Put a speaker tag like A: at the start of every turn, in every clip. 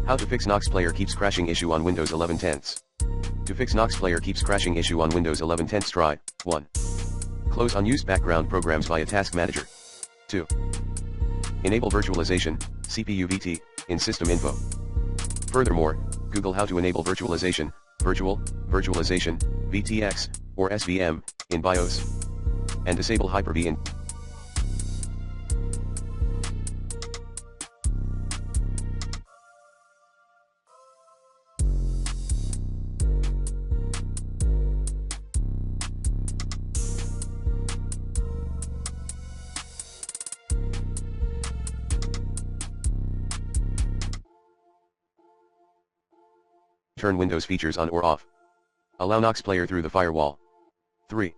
A: How to fix Nox Player keeps crashing issue on Windows 11 10s. To fix Nox Player keeps crashing issue on Windows 11 10s, try 1. Close unused background programs via Task Manager. 2. Enable virtualization, CPU VT, in System Info. Furthermore, Google how to enable virtualization, virtualization, VTX, or SVM, in BIOS. And disable Hyper-V in Turn Windows features on or off. Allow Nox Player through the firewall. 3.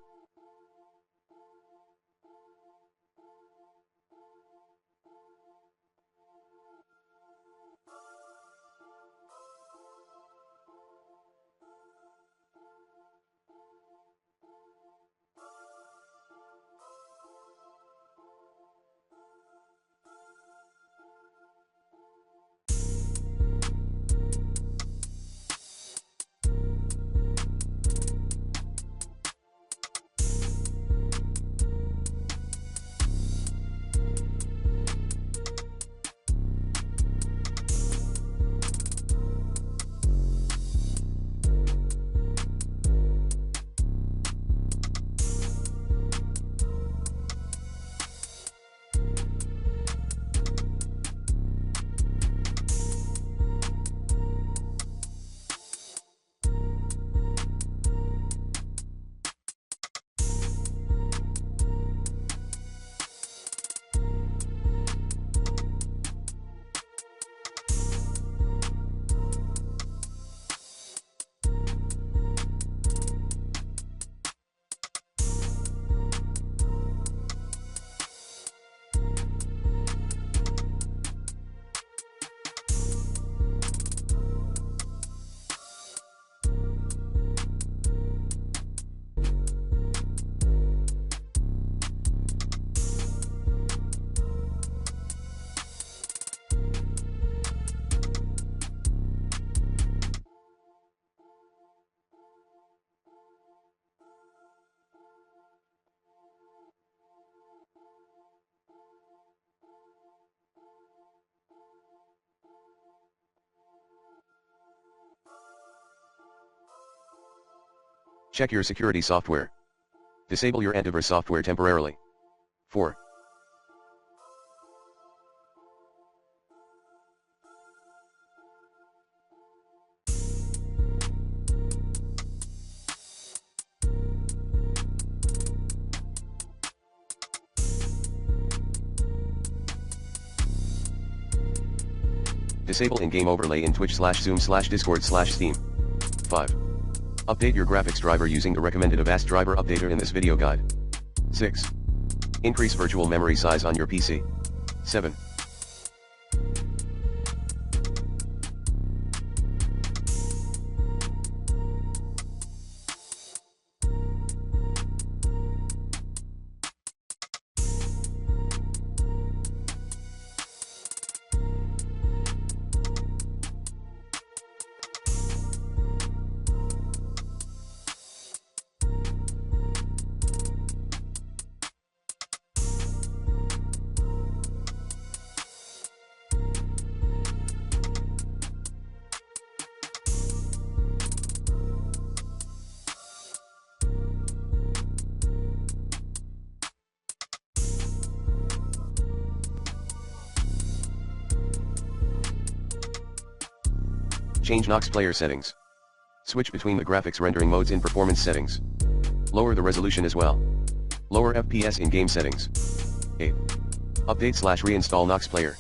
A: Check your security software. Disable your antivirus software temporarily. 4. Disable in-game overlay in Twitch/Zoom/Discord/Steam. 5. Update your graphics driver using the recommended Avast driver updater in this video guide. 6. Increase virtual memory size on your PC. 7. Change Nox Player settings. Switch between the graphics rendering modes in performance settings. Lower the resolution as well. Lower FPS in game settings. 8. Update/reinstall Nox Player.